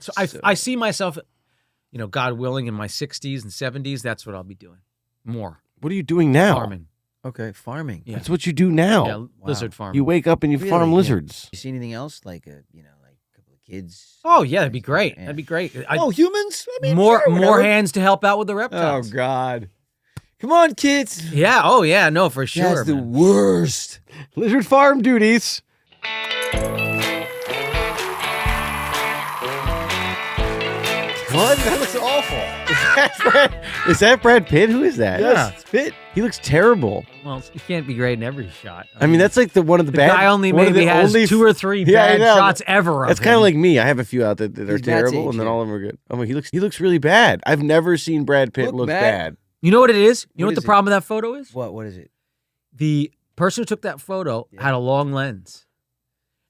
So I see myself, God willing, in my 60s and 70s. That's what I'll be doing. More. What are you doing now? Farming. Okay, farming. Yeah. That's what you do now. Yeah, lizard farming. You wake up and you farm lizards. You see anything else like a couple of kids? Oh yeah, that'd be great. Yeah. That'd be great. Humans? I mean, more sure, whatever. hands to help out with the reptiles. Oh God. Come on, kids. Yeah. Oh yeah. No, for sure. That's the worst. Lizard farm duties. What? That looks awful. Is that Brad Pitt? Who is that? Yeah. It's Pitt. He looks terrible. Well, you can't be great in every shot. I mean, that's like one of the the bad. guy only one of maybe the has only 2 or 3 Yeah, I bad know. shots ever. That's kind of like me. I have a few out that are He's Matt's terrible, age, and then yeah. all of them are good. Oh, he looks really bad. I've never seen Brad Pitt look Matt. bad. You know what it is? You know What what the is it? problem with that photo is? What is it? The person who took that photo had a long lens.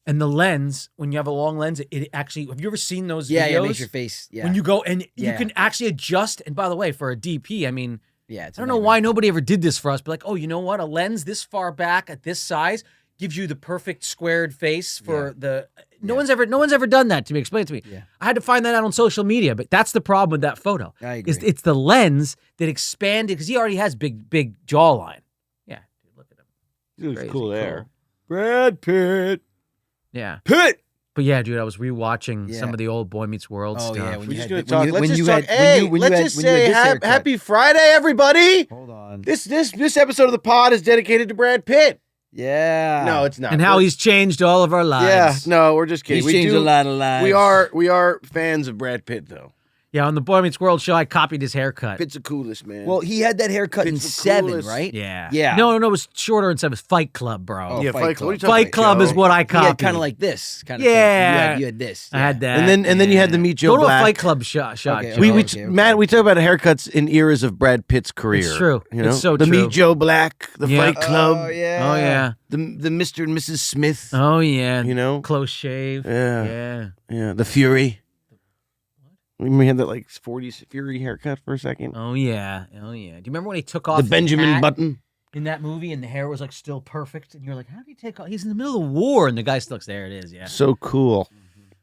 And the lens, when you have a long lens, it actually, have you ever seen those videos? Yeah, it makes your face. Yeah. When you go and you Yeah. can actually adjust. And by the way, for a DP, I mean, yeah, I don't know why nobody ever did this for us, but like, oh, you know what? A lens this far back at this size gives you the perfect squared face for the. No one's ever done that to me. Explain it to me. Yeah. I had to find that out on social media, but that's the problem with that photo. I agree. It's the lens that expanded because he already has big jawline. Yeah, dude, look at him. He looks Crazy cool there. Brad Pitt. Yeah, Pitt. but yeah, dude, I was rewatching some Yeah. of the old Boy Meets World Oh stuff. yeah, We're just gonna talk. Let's just talk. Hey, Let's just say happy Friday, everybody. Hold on. This episode of the pod is dedicated to Brad Pitt. Yeah. No, it's not. and how he's changed all of our Yeah, lives. no, we're just kidding. He's changed a lot of lives. We are fans of Brad Pitt, though. Yeah, on the Boy Meets World show, I copied his haircut. Pitt's the coolest, man. Well, he had that haircut in Pitt's the 7, coolest. right? Yeah. Yeah. No, it was shorter and stuff. It was Fight Club, bro. Oh, yeah, Fight Fight Club. Club. What are you talking Fight about, Club Joe? is what I He copied. had kind of like this. Kind of Yeah. thing. You had this. I had that. And then you had the Meet Joe Go to a Black. Fight Club shot. Okay, Joe. okay. Matt, we talk about haircuts in eras of Brad Pitt's career. It's true. You know? It's so the true. Meet Joe Black, the Yeah. Fight Club, Oh, yeah. Oh yeah. the Mr. and Mrs. Smith. Oh yeah. You know? Close shave. Yeah. Yeah. The Fury. We had that like 40s Fury haircut for a second. Oh yeah. Oh yeah. Do you remember when he took off The his Benjamin hat Button. in that movie and the hair was like still perfect and you're like, how did he take off? He's in the middle of the war and the guy still looks there. It is. Yeah. So cool.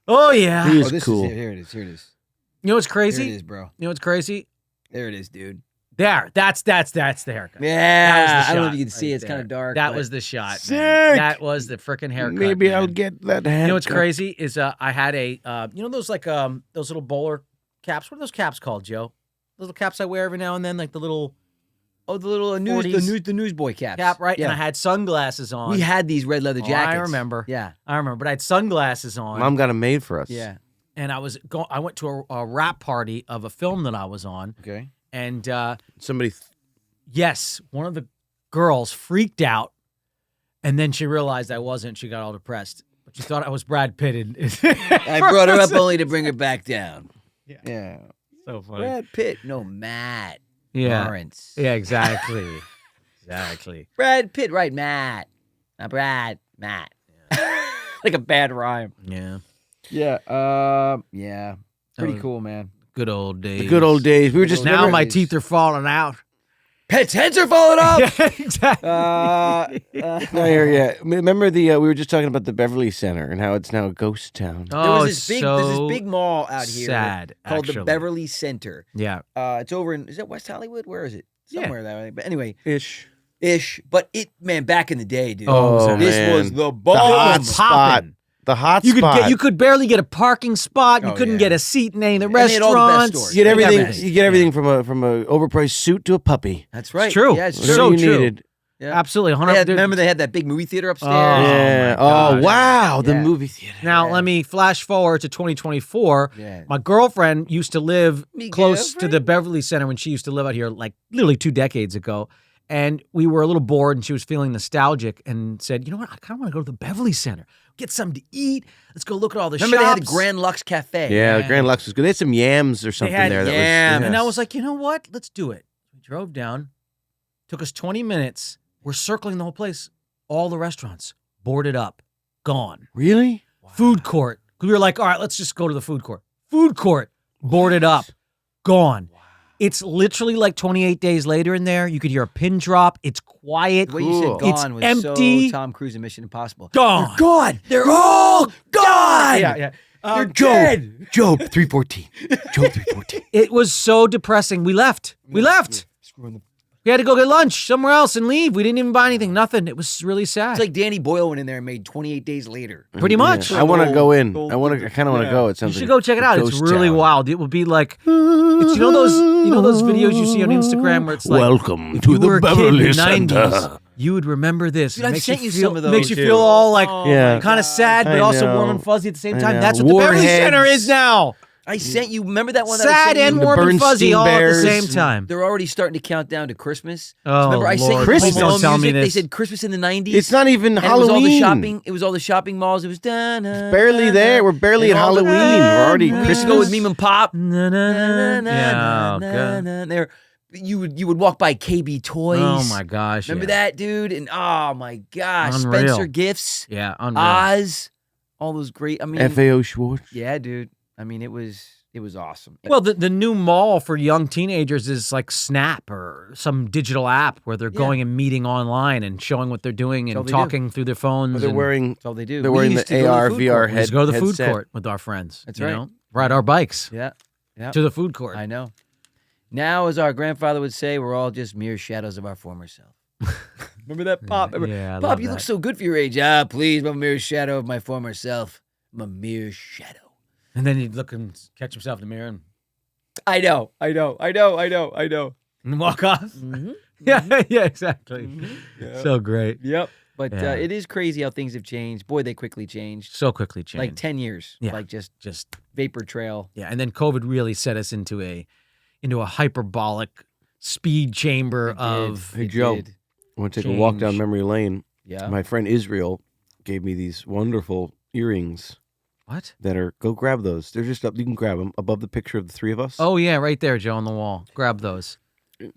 Oh yeah. He Oh, is this cool. is here it is. Here it is. You know what's Here crazy? it is, bro. You know what's crazy? There it is, dude. There. That's the haircut. Yeah. That was the I don't know shot if you can see. right It's kind there. of dark. That but- was the shot. Sick. Man. That was the freaking haircut. Maybe man. I'll get that hat. You know what's crazy is I had a you know those like those little bowler caps. What are those caps called, Joe? Those little caps I wear every now and then, like the little the newsboy caps. cap, right? Yeah. And I had sunglasses on. We had these red leather Oh, jackets. I remember. Yeah. I remember, but I had sunglasses on. Mom got them made for us. Yeah. And I went to a rap party of a film that I was on, Okay. and Somebody. yes, one of the girls freaked out, and then she realized I wasn't. She got all depressed, but she thought I was Brad Pitt. I brought her up only to bring her back down. Yeah. Yeah. So funny. Brad Pitt. No, Matt. Yeah. Lawrence. Yeah. Exactly. Exactly. Brad Pitt, right? Matt. Not Brad. Matt. Like a bad rhyme. Yeah. Yeah. Yeah. Pretty was- cool, man. Good old days. The good old days. We were just Good Now old my days. teeth are falling out. Pet's heads are falling off. Yeah, exactly. Not here yet. Remember we were just talking about the Beverly Center and how it's now a ghost town. There Oh, was there's this big mall out here sad, called the actually. Beverly Center. Yeah. It's over in, is that West Hollywood? Where is it? Yeah. Somewhere that way. But anyway, Ish. But man, back in the day, dude. Oh, this man. was the The bomb. hot spot. Poppin'. The hot You spot. could barely get a parking spot. You Oh, couldn't yeah. get a seat in any of the And they had all the best restaurants. stores. You get They got everything. everything. You get everything from a overpriced suit to a puppy. That's right. true. Yeah, it's It's true. so Whatever you true. needed. Yeah. Absolutely. They 100. remember they had that big movie theater upstairs? Yeah. my gosh. Oh wow, the Yeah. movie theater. Now, Yeah. let me flash forward to 2024. Yeah. My girlfriend used to live Me close to girlfriend? the Beverly Center when she used to live out here, like literally 2 decades ago. And we were a little bored and she was feeling nostalgic and said, you know what? I kind of want to go to the Beverly Center, get something to eat. Let's go look at all the Remember shops. they had the Grand Lux Cafe? Yeah, the Grand Lux was good. They had some yams or They something had there. That yams. was, And I was like, you know what? Let's do it. We drove down. Took us 20 minutes. We're circling the whole place. All the restaurants boarded up, gone. really? Food court. We were like, all right, let's just go to the food court. Food court boarded up, gone. It's literally like 28 days later in there. You could hear a pin drop. It's quiet. The way you said It's gone was empty. so Tom Cruise in Mission Impossible. Gone. They're gone. They're all gone. Yeah. They're dead. Job 314. Job 314. It was so depressing. We left. We left. We had to go get lunch somewhere else and leave. We didn't even buy anything. Nothing. It was really sad. It's like Danny Boyle went in there and made 28 days later. Pretty much. I want to go in. Gold- I kind of want to go. It You sounds should like go check it out. It's ghost really town. wild. It will be like it's you know those videos you see on Instagram where it's like Welcome to you the were a kid in Beverly the Center. 90s. You would remember this. Dude, I've makes sent you feel, some of those, Makes you too. feel all like Yeah. kind of sad, but I also know. warm and fuzzy at the same I time. know. That's what the Beverly Warheads. Center is now. I sent you. Remember that one? That I Sad sent you? and The warm and fuzzy Bernstein all Bears. at the same time. They're already starting to count down to Christmas. Oh, Remember, I sent Lord. you Christmas. Home Alone Don't tell me music? They this. said Christmas in the 90s. It's not even and Halloween. It was all the shopping. It was all the shopping malls. It was Barely there. We're barely at Halloween. We're already We used to go with Christmas. Meme and Pop. Na, na, na, yeah, oh, God. There, you would walk by KB Toys. Oh my gosh. Remember yeah. that, dude? And oh my gosh, Unreal. Spencer Gifts, Yeah, unreal. Oz, all those great. I mean, FAO Schwartz. yeah, dude. I mean, it was awesome. Well, the new mall for young teenagers is like Snap or some digital app where they're going and meeting online and showing what they're doing That's all and they talking through their phones. They're and wearing. that's all they do. They're We wearing used the to go to AR food VR court. we just head. go to the food headset. court with our friends. That's you right. know? Ride our bikes Yeah, yeah. to the food court. I know. Now, as our grandfather would say, we're all just mere shadows of our former self. Remember that, Pop? Remember, Yeah, I Pop, love you look that. so good for your age. Ah, please, I'm a mere shadow of my former self. I'm a mere shadow. And then he'd look and catch himself in the mirror I know. and walk off. Mm-hmm. Yeah, exactly. So great. Yep. But Yeah. it is crazy how things have changed. Boy, they quickly changed. So quickly changed. Like 10 years. Yeah. Like just Just vapor trail. yeah, and then COVID really set us into a hyperbolic speed chamber of Hey, It Joe. did. I want to take a walk down Change. memory lane. Yeah. My friend Israel gave me these wonderful earrings what? that are. Go grab those. They're just up. You can grab them above the picture of the three of us. Oh yeah, right there, Joe, on the wall. Grab those.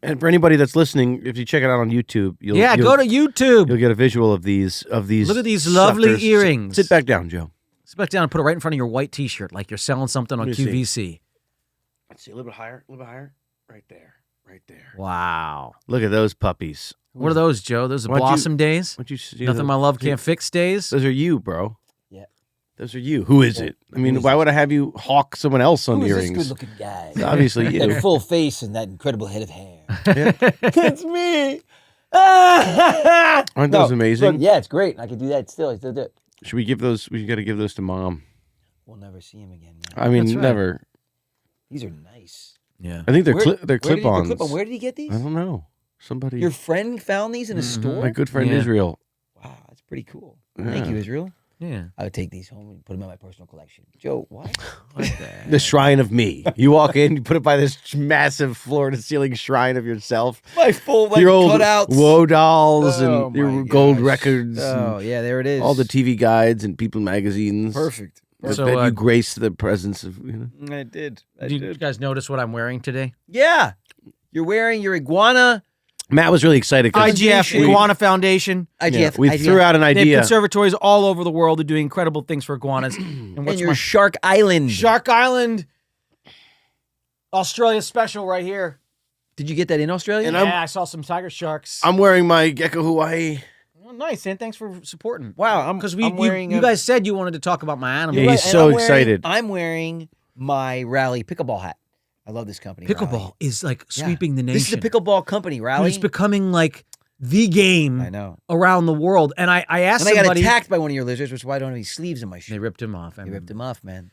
And for anybody that's listening, if you check it out on YouTube, you'll Go to YouTube. You'll get a visual of these. Look at these lovely suckers. earrings. Sit back down, Joe. Sit back down and put it right in front of your white T-shirt, like you're selling something on Let me QVC. see. Let's see, a little bit higher, right there, right there. Wow. Look at those puppies. What are those, Joe? Those are Why'd you- Blossom days? What you see? Nothing my love can't fix days? Those are you, bro. Yeah. Those are you. Who is it? I mean, why would I have you hawk someone else on earrings? good-looking guy? It's obviously you. That full face and that incredible head of hair. It's me. Aren't those amazing? Yeah, it's great. I could do that still. I still do it. Should we give those? We got to give those to Mom. We'll never see him again. I mean, That's right. never. These are nice. Yeah. I think they're Where- they're where did he- clip-ons. clip-on. Where did he get these? I don't know. Somebody. Your friend found these in a store? my good friend Yeah. Israel. Wow, that's pretty cool. Thank you, Yeah. Israel. Yeah. I would take these home and put them in my personal collection. Joe, what? The shrine of me. You walk in, you put it by this massive floor-to-ceiling shrine of yourself. My full Your old cutouts. Woe dolls Oh and your my gold gosh. records. Oh, and yeah, there it is. all the TV guides and People magazines. Perfect. That, So, that you grace the presence of. You know. I did. Do you guys notice what I'm wearing today? Yeah. You're wearing your iguana. Matt was really excited. 'cause IGF, we- Iguana Foundation. yeah, IGF. we threw out an They have idea. conservatories all over the world. They're doing incredible things for iguanas. And And what's your my Shark Island. Shark Island, Australia special right here. Did you get that in Australia? And Yeah, I saw some tiger sharks. I'm wearing my Gecko Hawaii. Oh, nice, and thanks for supporting. wow. Because I'm wearing you a- guys said you wanted to talk about my animals. Yeah, he's and so I'm wearing- excited. I'm wearing my Rally pickleball hat. I love this company. Pickleball Rally. is like Yeah. sweeping the nation. This is a pickleball company, Dude, Rally. it's becoming like the game I know. around the world. And I asked And I got somebody. attacked by one of your lizards, which is why I don't have any sleeves in my They shirt. ripped him off. I They mean, ripped him off, man.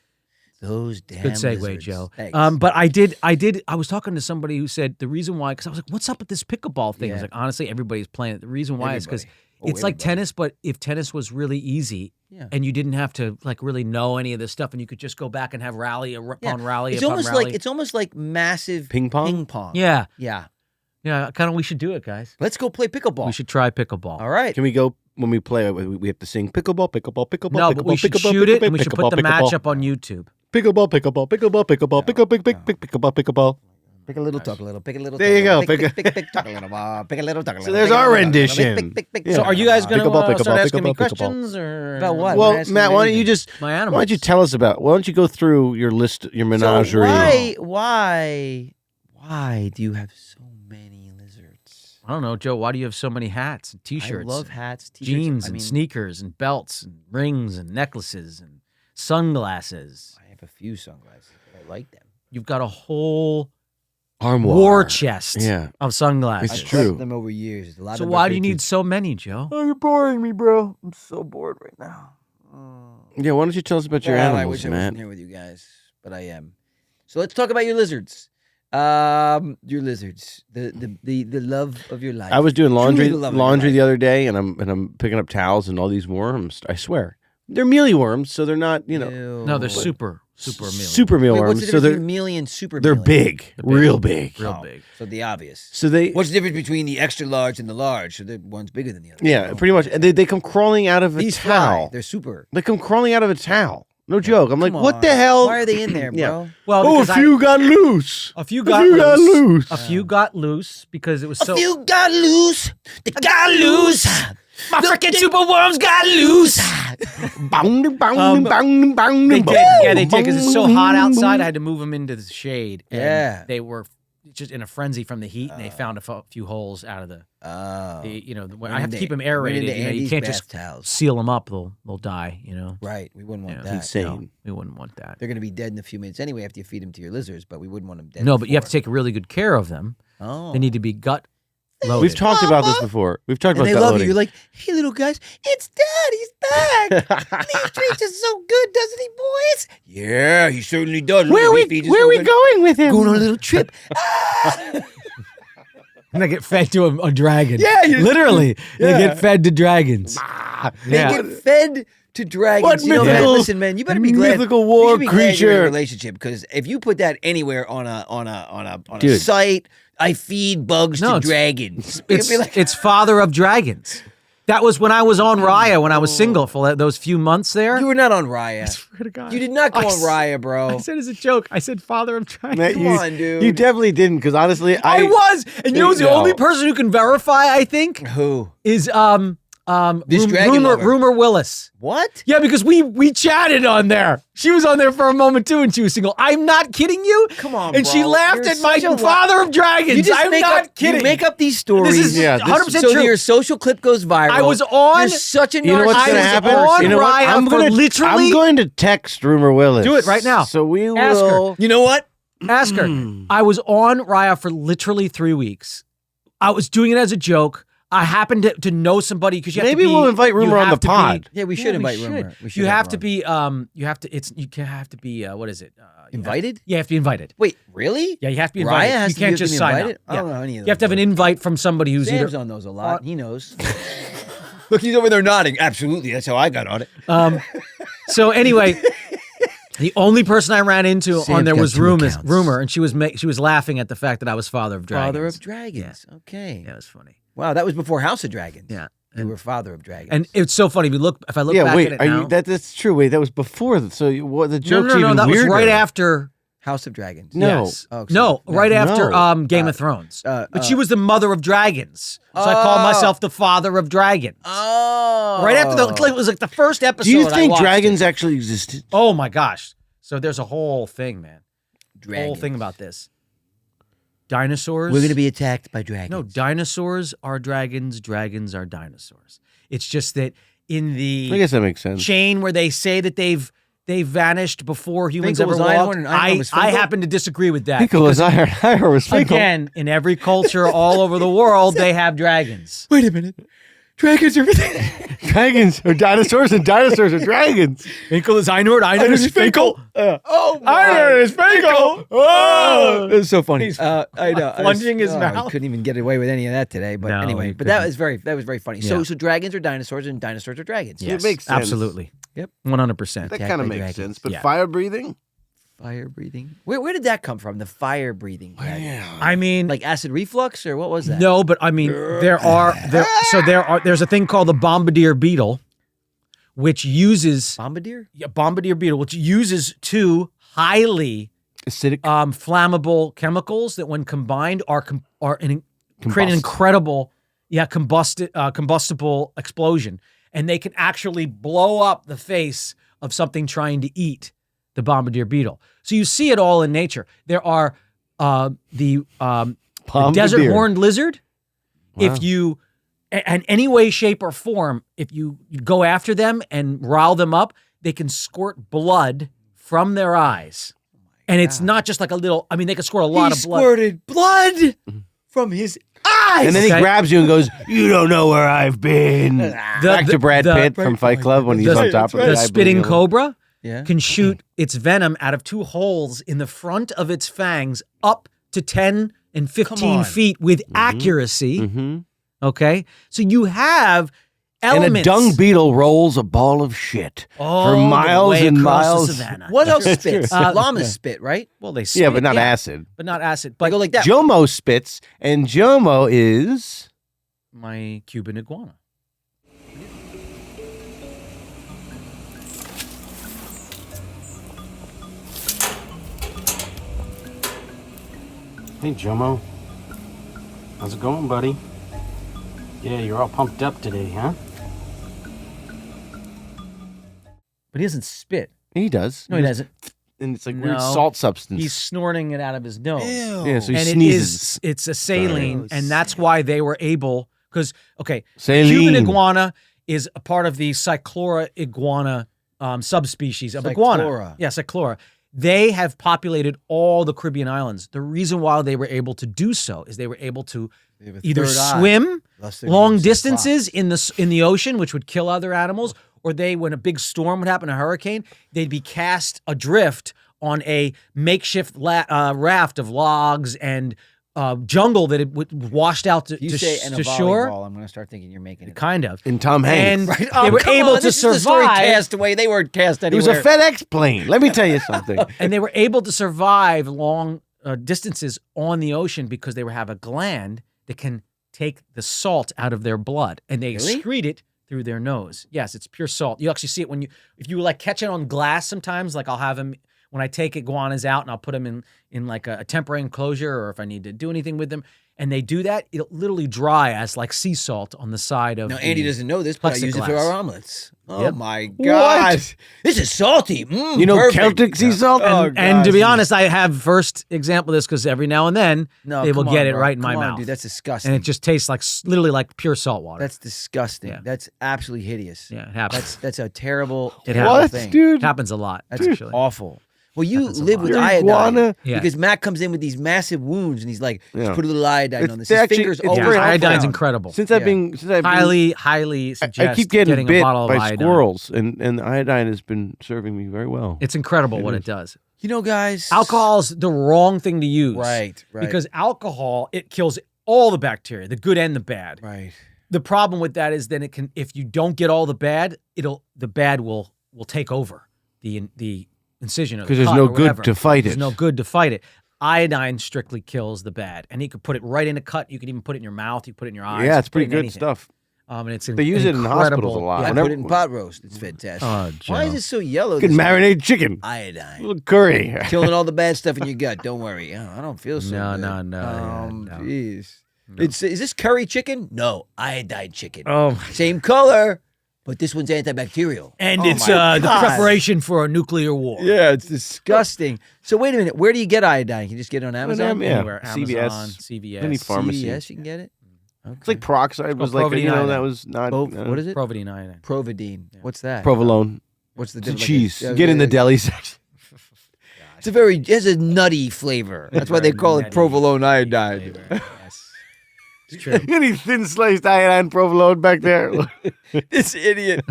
Those damn Good segue, lizards. Joe. Thanks. But I was talking to somebody who said the reason why, because I was like, what's up with this pickleball thing? I was Yeah. like, honestly, everybody's playing it. The reason why is because Everybody. Oh, it's like everybody. tennis, but if tennis was really easy Yeah. and you didn't have to like really know any of this stuff and you could just go back and have rally upon rally It's upon almost rally. like it's almost like massive Ping pong? Ping pong. yeah, Yeah. kind of. We should do it, guys. Let's go play pickleball. We should try pickleball. All right. Can we go when we play? We have to sing pickleball, pickleball, pickleball. No, pickleball, but we should pickleball, shoot it pickleball, and we should put pickleball, the match pickleball. up on YouTube. Pickleball, pickleball, pickleball, pickleball, pickleball, pickleball. Pick a little, talk a little. Pick a little. There you talk a go, little. pick Pick, talk a little. Pick a little, talk a little. there's pick a our little, talk a little. rendition. Pick, Yeah. So are you guys going Pickleball, to start pickleball, asking me pickleball, pickleball. questions or About what? Well, We're asking Matt, why don't you anything. just my animals? why don't you tell us about? Why don't you go through your list, your menagerie? So why Why do you have so many lizards? I don't know, Joe. Why do you have so many hats and T-shirts? I love hats, t-shirts. jeans I and mean, sneakers and belts and rings and necklaces and sunglasses. I have a few sunglasses, but I like them. You've got a whole Armoire. war chest Yeah. of sunglasses. It's I've true. collected them over years. There's a lot So of why do you birthday need so many, Joe? Oh, you're boring me, bro. I'm so bored right now. Yeah, why don't you tell us about your Well, animals, I wish I Matt? wasn't here with you guys, but I am. So let's talk about your lizards. Your lizards, the love of your life. I was doing Truly the love of your laundry life. the other day, and I'm picking up towels and all these worms. I swear, they're mealyworms, so they're not Ew. No, they're super mealy. super Wait, what's mealworms. the So difference they're between mealy and super they're mealy? big, real big. Real Oh, big. So the obvious. So they What's the difference between the extra large and the large? So the one's bigger than the other. yeah, Oh. pretty much. And they come crawling out of a These towel. fly. They're super. They come crawling out of a towel. No joke. I'm like, Come what on. the hell? Why are they in there, bro? Yeah. Well, Oh, a because few got loose. a few A got few loose. got loose. A few got loose because it was so. A few got loose. They got loose. My freaking super worms got loose. Bound, bound, bound, bound, They bound, did. Yeah, they did because it's so hot bound, outside. bound. I had to move them into the shade. And Yeah. they were just in a frenzy from the heat, and they found a few holes out of the. Oh. I have to keep them aerated. You can't just towels. seal them up; they'll die. Right. We wouldn't want Yeah. that. Insane. No, we wouldn't want that. They're going to be dead in a few minutes anyway after you feed them to your lizards, but we wouldn't want them dead. No, but you have to before. take really good care of them. Oh. They need to be gut loaded. We've talked about this before. We've talked And about they gut love loading. you. You're like, hey, little guys, it's Dad. He's back. And he treats us so good, doesn't he, boys? Yeah, he certainly does. where are we going with him? Going on a little trip. And they get fed to a dragon. Yeah, literally. They Yeah. get fed to dragons. They Yeah. get fed to dragons. What You know, man, mythical- listen, man, you better be glad. mythical you war should be glad you're in a creature. relationship, because if you put that anywhere on a Dude. site, I feed bugs No, to it's- dragons. It's, You'd be like, it's father of dragons. That was when I was on Raya, when I was single for those few months there. you were not on Raya. Swear to God. You did not go I on s- Raya, bro. I said as a joke. I said father of dragons. Matt, Come on, dude. You definitely didn't, because honestly, I was. And you know who's the No. only person who can verify, I think, Who? is This dragon lover. Rumor Willis. What? Yeah, because we chatted on there. She was on there for a moment too, and she was single. I'm not kidding you. Come on, And bro. she laughed You're at my such a father of dragons. You just I'm make not up, kidding. You make up these stories. This is Yeah, this- 100% so true. your social clip goes viral. I was on. You're such a narcissist. You know what's I going to was happen? on You know what? Raya for literally- I'm going to text Rumor Willis. Do it right now. So we Ask her. will. You know what? Ask her. I was on Raya for literally 3 weeks. I was doing it as a joke. I happened to know somebody because you have Maybe to be, we'll invite you Rumor on have the to be- pod. Yeah, we should invite Rumor. We should You have to Rumor. be. You have to be. What is it? Invited? You have to be invited. Wait, really? Yeah, you have to be Raya invited. has You to can't be just sign up. invited? I don't know any of You have to have an those. invite from somebody who's Sam's either. on those a lot. He knows. Look, he's over there nodding. Absolutely, that's how I got on it. So anyway, the only person I ran into Sam's on there got was two accounts. Rumor, and she was laughing at the fact that I was father of dragons. Father of Dragons. Okay. Yeah, it was funny. Wow, that was before House of Dragons. Yeah. You were Father of Dragons. And it's so funny. If I look Yeah, back wait. at it Are now, you? That's true. Wait, that was before. So what? The no, joke's no, even that was weirder. right after. House of Dragons. No. Yes. Oh, excuse no, me. right No. after Game of Thrones. But she was the mother of dragons, so I called myself the father of dragons. Oh. Right after it was like the first episode. Do you I think watched dragons it. actually existed? Oh my gosh! So there's a whole thing, man. Dragons. Whole thing about this. Dinosaurs. We're going to be attacked by dragons. No, dinosaurs are dragons. Dragons are dinosaurs. It's just that in the I guess that makes sense. chain where they say that they've vanished before humans Finkel ever was walked, Einhorn and Einhorn was I Finkel? happen to disagree with that. Finkel was iron. Iron was Finkel. Again, in every culture all over the world, they have dragons. Wait a minute. Dragons are. Dragons are dinosaurs, and dinosaurs are dragons. Finkel is Einhorn. Einhorn is Finkel. Oh, Iron is Finkel. Oh, It's so funny. He's I know. plunging his I mouth. couldn't even get away with any of that today. But No, anyway, he but that couldn't. was very funny. Yeah. So dragons are dinosaurs and dinosaurs are dragons. Yes, makes sense. absolutely. Yep. 100%. That Attacked kind of by makes dragons. sense. But Yeah. fire breathing? Fire breathing. Where did that come from? The fire breathing. dragon? I mean, Like acid reflux or what was that? no, but I mean, there's a thing called the bombardier beetle, which uses Bombardier? bombardier beetle, which uses two highly Acidic. flammable chemicals that, when combined, create an Combust. incredible, combustible explosion, and they can actually blow up the face of something trying to eat the bombardier beetle. So you see it all in nature. There are the Palm desert deer. horned lizard. Wow. If you, in any way, shape, or form, if you go after them and rile them up, they can squirt blood from their eyes. And it's not just like a little, I mean, they can squirt a lot of blood. Squirted blood from his eyes. And then he grabs you and goes, "You don't know where I've been." Back to Brad Pitt from Fight Club when he's on top of the The guy spitting bleeding. cobra Yeah. can shoot its venom out of 2 holes in the front of its fangs up to 10 and 15 on. feet with accuracy. Mm-hmm. Okay? So you have And elements. a dung beetle rolls a ball of shit all for the miles way and across miles. the savannah. What else spits? Uh, Llamas spit, right? Well, they spit. Yeah, but not acid. But not acid. But But go like that. Jomo spits, and Jomo is my Cuban iguana. Hey, Jomo. How's it going, buddy? Yeah, you're all pumped up today, huh? But he doesn't spit. he does. No, he doesn't. And it's like No. weird salt substance. He's snorting it out of his nose. Yeah, so he And sneezes. it's a saline, Gross. and that's why they were able, because, okay, Saline. Cuban iguana is a part of the Cyclora iguana subspecies of iguana. Cyclora. Yeah, Cyclora. They have populated all the Caribbean islands. The reason why they were able to do so is they were able to They have a either third eye. swim Thus they're long named distances in the ocean, which would kill other animals, or when a big storm would happen, a hurricane, they'd be cast adrift on a makeshift raft of logs and jungle that it washed out to, If you to, say sh- in a to shore. volleyball, I'm going to start thinking you're making it. Kind of. And Tom Hanks. And Oh, they were come able on, to this is the story survive. Castaway. They weren't cast It was anywhere. a FedEx plane. Let me tell you something. And they were able to survive long distances on the ocean because they have a gland that can take the salt out of their blood, and they Really? excrete it through their nose. Yes, it's pure salt. You actually see it if you like catch it on glass sometimes. Like I'll have them when I take iguanas out and I'll put them in like a temporary enclosure, or if I need to do anything with them, and they do that, it'll literally dry as like sea salt on the side of. Now, Andy doesn't know this, but I use it for plexiglass. our omelets. Oh, Yep. my God. What? This is salty. You know Perfect. Celtic sea salt? Oh, And to be gosh. honest, I have first example of this because every now and then No, they will come get on, it bro. right in my Come on, mouth, dude, that's disgusting. and it just tastes like literally like pure salt water. That's disgusting. Yeah. That's absolutely hideous. Yeah, it happens. That's a terrible, It terrible What, thing. dude? It happens a lot. That's actually. awful. Well, you Happens a live lot. with Your iodine iguana? Yeah. because Matt comes in with these massive wounds, and he's like, Yeah. "Just put a little iodine It's- on this." they His actually- fingers it's always very Yeah, helpful. iodine's down. incredible. Since I've been Highly I suggest keep getting a bit bottle of by iodine. squirrels, and the iodine has been serving me very well. It's incredible what it does. You know, guys, Alcohol's the wrong thing to use. Right. Because alcohol, it kills all the bacteria, the good and the bad. right. The problem with that is then it can, if you don't get all the bad, the bad will take over the incision or the Because there's cut no or good whatever. to fight There's it. no good to fight it. Iodine strictly kills the bad, and you could put it right in a cut. You could even put it in your mouth. You put it in your eyes. Yeah, it's put it pretty in good anything. stuff. And it's They use it in hospitals a lot. I Whenever- put it in pot roast. It's fantastic. Oh, Why is Joe. it so yellow? You can this marinate chicken. iodine. A little curry. Killing all the bad stuff in your gut. Don't worry. Oh, I don't feel so No, good. no, no, yeah, no. Jeez. Is this curry chicken? No, iodine chicken. Oh, Same color, but this one's antibacterial. and Oh it's my the God. preparation for a nuclear war. Yeah, it's disgusting. So wait a minute. Where do you get iodine? Can you just get it on Amazon? Yeah. Anywhere, CVS, Amazon, CVS, any pharmacy. CVS, you can get it. Okay. It's like peroxide was like, Providine you know, iodine. that was not. What is it? Providine iodine. Providine. What's that? Provolone. What's the It's a difference? cheese. Like Get in the deli section. It has a nutty flavor. That's why they call it provolone iodine. Yes, it's true. Any thin sliced iodine provolone back there? This idiot.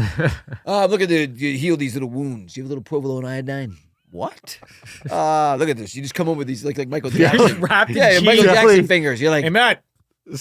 Look at you heal these little wounds. You have a little provolone iodine. What? Look at this. You just come over with these like Michael Jackson. Wrapped in Yeah, Michael cheese. Jackson fingers. You're like, Hey Matt,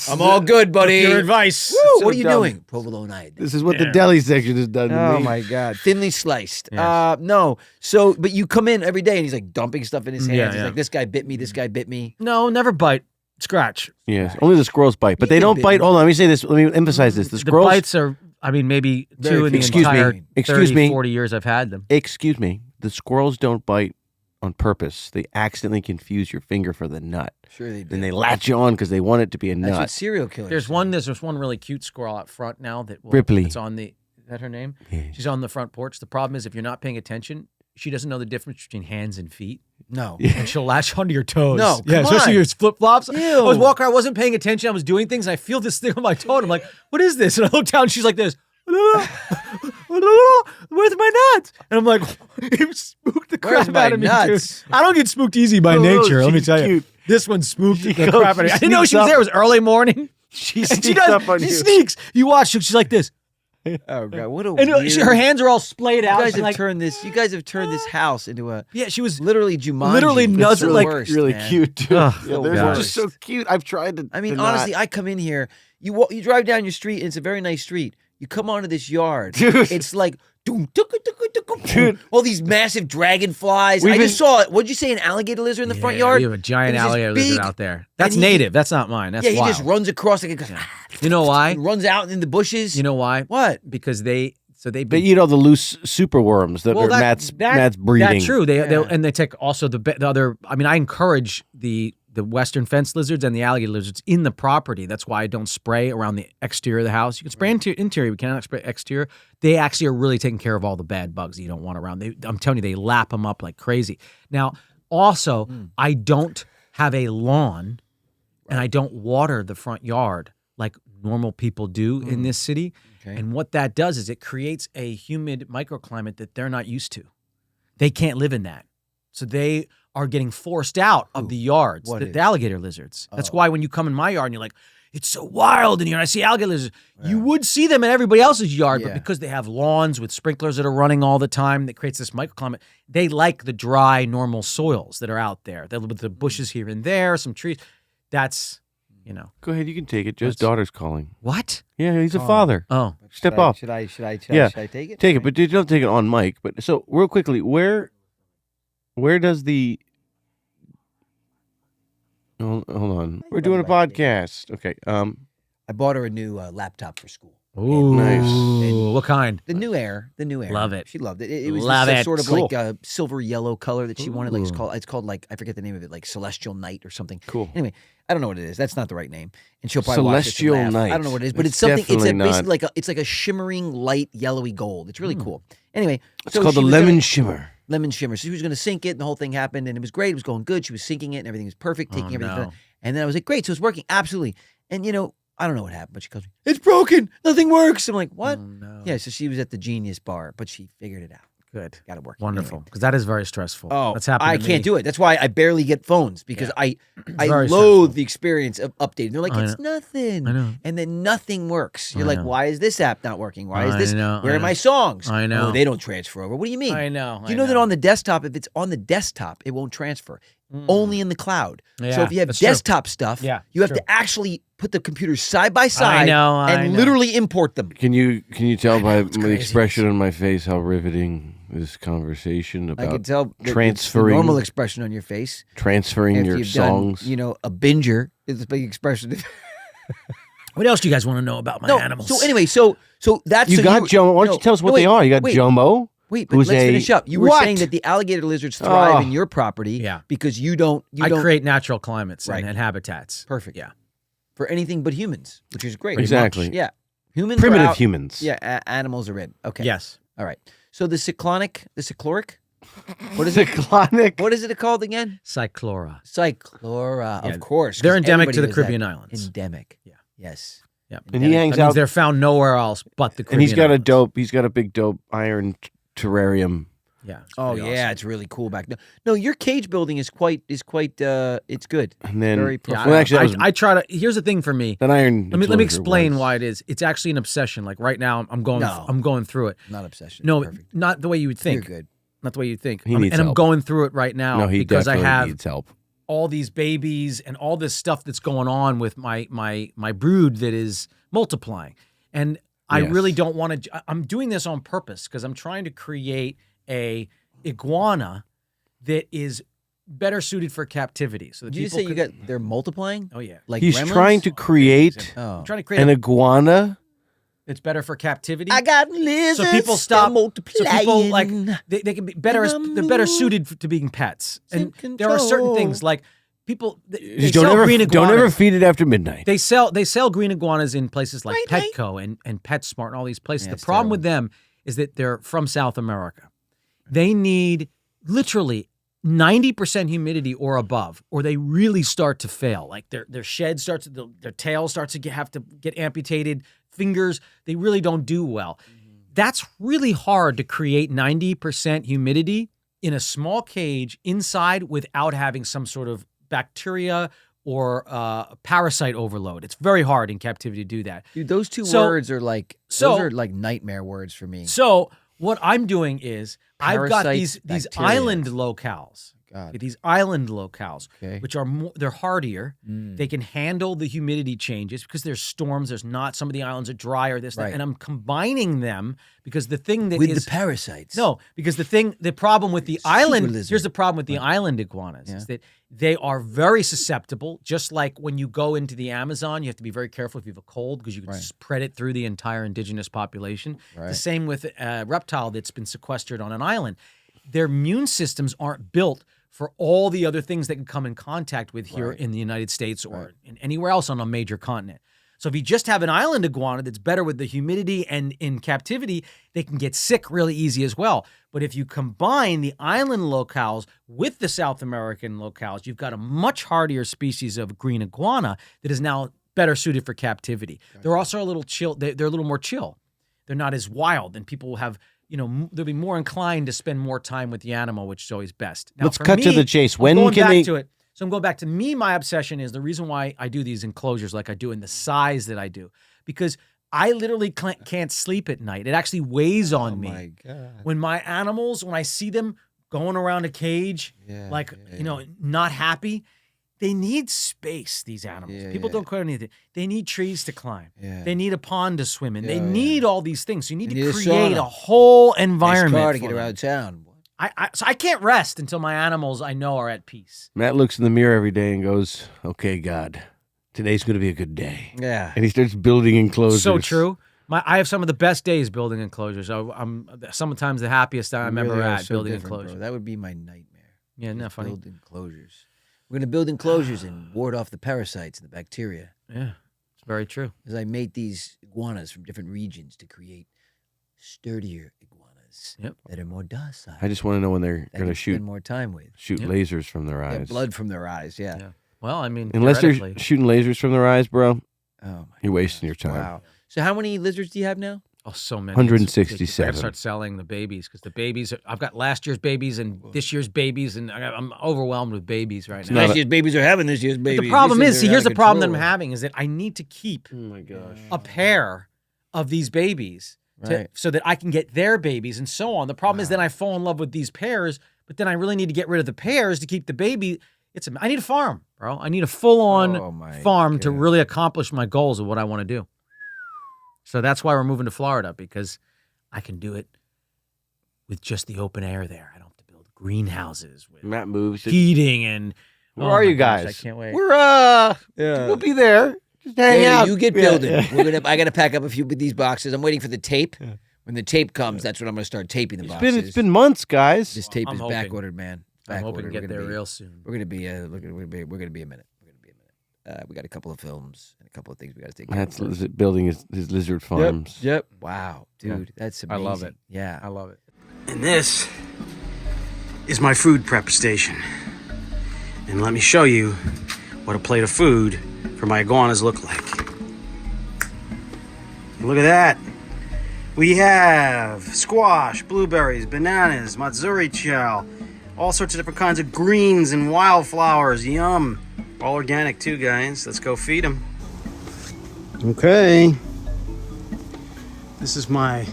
I'm all good, buddy. your advice. Woo, So what are you dumb. doing? Provolone iodine. This is what the Yeah. deli section has done to Oh me. my God. Thinly sliced. Yes. No. So, but you come in every day and he's like dumping stuff in his hands. Yeah, He's yeah. like, this guy bit me. This guy bit me. No, never bite. Scratch. Yes, only the squirrels bite, but You they can don't bit bite. me. Hold on, let me say this. Let me emphasize this. The The squirrels. bites are, I mean, maybe Very two in the few. Excuse me. entire Excuse 30, me. 40 years I've had them. Excuse me. The squirrels don't bite on purpose. They accidentally confuse your finger for the nut. Sure they do. Then they latch you on because they want it to be a That's what nut. serial killers There's do. one really cute squirrel out front now that will, Ripley. It's on the, is that her name? Yeah. She's on the front porch. The problem is if you're not paying attention, she doesn't know the difference between hands and feet. No. And she'll latch onto your toes. No, yeah, come especially on. your flip flops. Ew. I was walking, I wasn't paying attention. I was doing things. And I feel this thing on my toe, and I'm like, "What is this?" And I look down, and she's like this. Where's my nuts? And I'm like, you spooked the Where's crap out of me, nuts? dude. I don't get spooked easy by Oh, nature. Let me she's tell you. cute. This one spooked the goes- crap out of me. she I didn't know sneaks she was up. there. It was early morning. She And sneaks she does. up on She you. sneaks. You watch. She's like this. Oh god, what a And weird. her hands are all splayed You out. guys She's have like, turned this. You guys have turned this house into a yeah, she was. literally Jumanji. Literally It's doesn't the like- worst, really man. cute too. Ugh, Yeah, the they're worst. just so cute. I've tried to. I mean, to honestly, not. I come in here. You drive down your street, and it's a very nice street. You come onto this yard. Dude. It's like. Dude. All these massive dragonflies. I just saw it. What'd you say? An alligator lizard in the front yard? We have a giant It was just alligator lizard big, out there. That's he- native. That's not mine. That's yeah, he wild. just runs across like it goes, You know why? and runs out in the bushes. You know why? what? Because they They eat all the loose superworms that are Matt's breeding. That's true. They Yeah. and they take also the other. I mean, I encourage the western fence lizards and the alligator lizards in the property. That's why I don't spray around the exterior of the house. You can spray interior, we cannot spray exterior. They actually are really taking care of all the bad bugs that you don't want around. I'm telling you, they lap them up like crazy. Now, also, I don't have a lawn, and I don't water the front yard like normal people do in this city. Okay. And what that does is it creates a humid microclimate that they're not used to. They can't live in that. So they are getting forced out of the yards, What the is? alligator lizards. That's why when you come in my yard and you're like, it's so wild in here and I see alligator lizards, you would see them in everybody else's yard, but Yeah. because they have lawns with sprinklers that are running all the time, that creates this microclimate, they like the dry, normal soils that are out there. They with the bushes here and there, some trees. That's, Go ahead, you can take it. Joe's That's- daughter's calling. what? Yeah, he's a father. Oh, Step off. Should I Yeah. take it? Take it, but you don't take it on mic. But so real quickly, where does the hold on? We're doing a podcast. Okay. I bought her a new laptop for school. ooh, Nice. What kind? The new Air. Love it. She loved it. It was Love this, it. sort of Cool. like a silver yellow color that she wanted. Like Ooh. it's called like I forget the name of it, like Celestial Night or something. Cool. Anyway, I don't know what it is. That's not the right name. And she'll probably watch this and Celestial laugh. Night. I don't know what it is, but It's it's something. It's definitely basically not. like it's like a shimmering light yellowy gold. It's really cool. Anyway, It's so called the she was lemon gonna- shimmer. lemon shimmer. So she was going to sink it, and the whole thing happened, and it was great. It was going good. She was sinking it, and everything was perfect, taking everything. no. And then I was like, great. So it's working absolutely. And I don't know what happened, but she calls me. It's broken. Nothing works. I'm like, what? Oh, no. Yeah. So she was at the Genius Bar, but she figured it out. Good. Got it working. Wonderful. Because that is very stressful. Oh, that's happened I to can't me. do it. That's why I barely get phones because I very loathe stressful. the experience of updating. They're like, I it's nothing. I know. And then nothing works. You're I like, know. why is this app not working? Why is I this? know, Where I are know. my songs? I know. Oh, they don't transfer over. What do you mean? I know. Do you know that on the desktop, if it's on the desktop, it won't transfer. Only in the cloud. So Yeah, if you have that's true. desktop stuff, Yeah, you have true. to actually put the computers side by side I and know. literally import them. Can you tell by the crazy. expression on my face how riveting this conversation I can about tell that it's the transferring normal expression on your face. transferring After your you've songs? done, a binger is a big expression. What else do you guys want to know about my animals? So anyway, so that's you so got Jomo. Why don't you tell us what they are? You got wait, Jomo. Wait, but who's let's a- finish up. You were What? saying that the alligator lizards thrive Oh. in your property, Yeah. because you don't. I create natural climates Right. and habitats. Perfect. Yeah. for anything but humans, which is great. Exactly. Yeah, humans. are Primitive out. humans. Yeah, animals are in. Okay. Yes. All right. So the cyclonic. What is it? Cyclonic. What is it called again? Cyclora. Cyclora, Yeah, of course. they're 'cause endemic to everybody the knows that. Caribbean islands. Endemic. Yeah. Yes. Yeah. And he hangs That means out. they're found nowhere else but the And Caribbean he's got islands. He's got a big dope iron terrarium. Yeah. Oh pretty yeah, awesome. it's really cool back there. No, your cage building is quite. It's good. And then, Very Yeah, professional. well, actually, that was, I try to. Here's the thing for me. that iron. Let me enclosure explain was- why it is. It's actually an obsession. Like right now, I'm going. No. I'm going through it. Not obsession. No, Perfect. not the way you would You're think. good. Not the way you think. He needs and I'm help. going through it right now No, he because I definitely have needs help. all these babies and all this stuff that's going on with my brood that is multiplying. And I Yes. really don't want to. I'm doing this on purpose because I'm trying to create a iguana that is better suited for captivity. So that Did you people say you could- got? They're multiplying. Oh yeah. Like He's gremlins? trying to create Oh. I'm trying to create an a iguana. that's better for captivity. I got lizards. So people stop. they're So people like multiplying. they can be better. They're better suited to being pets. And there are certain things like people. They Just don't sell ever green don't iguanas. ever feed it after midnight. They sell green iguanas in places like Right, right. Petco and PetSmart and all these places. Yeah, the it's problem terrible. with them is that they're from South America, They need literally 90% humidity or above, or they really start to fail. Like their shed starts, their tail starts to have to get amputated. Fingers, they really don't do well. That's really hard to create 90% humidity in a small cage inside without having some sort of bacteria or parasite overload. It's very hard in captivity to do that. Dude, those two words are like nightmare words for me. So what I'm doing is I've got Parasites, these bacteria. island locales. God. These island locales, Okay. which are they're hardier. They can handle the humidity changes because there's storms. There's not, some of the islands are drier. This, that, and I'm combining them because the thing that with is the parasites. no, because the problem with the island, lizard. here's the problem with the island iguanas is that they are very susceptible. Just like when you go into the Amazon, you have to be very careful if you have a cold because you can spread it through the entire indigenous population. Right. The same with a reptile that's been sequestered on an island. Their immune systems aren't built for all the other things that can come in contact with here in the United States or in anywhere else on a major continent. So if you just have an island iguana that's better with the humidity and in captivity, they can get sick really easy as well. But if you combine the island locales with the South American locales, you've got a much hardier species of green iguana that is now better suited for captivity. They're also a little chill. They're a little more chill. They're not as wild, and people will have, they'll be more inclined to spend more time with the animal, which is always best. Now, Let's for cut to me, the chase. I'm When going can back they? to it. So I'm going back to me. My obsession is the reason why I do these enclosures like I do in the size that I do, because I literally can't sleep at night. It actually weighs on me. My God. When my animals, when I see them going around a cage, not happy, they need space, these animals. People don't quite understand. They need trees to climb. Yeah. They need a pond to swim in. They need all these things. So you need They to need a create sauna. a whole environment Nice car to for get them. around town. So I can't rest until my animals I know are at peace. Matt looks in the mirror every day and goes, "Okay, God, today's going to be a good day." Yeah. And he starts building enclosures. So true. I have some of the best days building enclosures. I'm sometimes the happiest I'm ever at building enclosures. Bro. That would be my nightmare. Yeah, not funny. Build enclosures. We're gonna build enclosures and ward off the parasites and the bacteria. Yeah, it's very true. As I mate these iguanas from different regions to create sturdier iguanas that are more docile. I just want to know when they're that going to you shoot spend more time with. lasers from their Yeah, eyes. blood from their eyes. Yeah. Yeah. Well, I mean, Unless they're theoretically- shooting lasers from their eyes, bro, Oh my. you're wasting your time. Wow. So how many lizards do you have now? Oh, so many. 167. I gotta start selling the babies because the babies. I've got last year's babies and this year's babies, and I'm overwhelmed with babies right now. Last year's babies are having this year's But babies. the problem These is, things see, are here's out the of problem that I'm control. having is that I need to keep Oh my gosh. a pair of these babies Right. so that I can get their babies and so on. The problem is then I fall in love with these pairs, but then I really need to get rid of the pairs to keep the baby. I need a farm, bro. I need a full-on Oh my farm to God. really accomplish my goals of what I want to do. So that's why we're moving to Florida, because I can do it with just the open air there. I don't have to build greenhouses with Matt moves. heating and. Where oh are my you gosh, guys? I can't wait. We're we'll be there. Just hang Yeah, out. you get Yeah, building. yeah. I got to pack up a few of these boxes. I'm waiting for the tape. When the tape comes, that's when I'm going to start taping the boxes. It's been months, guys. This tape I'm is hoping. back ordered, man. I'm hoping to Back-ordered. get We're there gonna be- real soon. We're gonna be we're gonna be a minute. We got a couple of films and a couple of things we got to take care of. Matt's first. building his lizard farms. Yep. Wow, dude, that's I amazing. love it. Yeah. I love it. And this is my food prep station. And let me show you what a plate of food for my iguanas look like. Look at that. We have squash, blueberries, bananas, matsuri chow, all sorts of different kinds of greens and wildflowers. Yum. All organic too, guys. Let's go feed them. Okay. This is my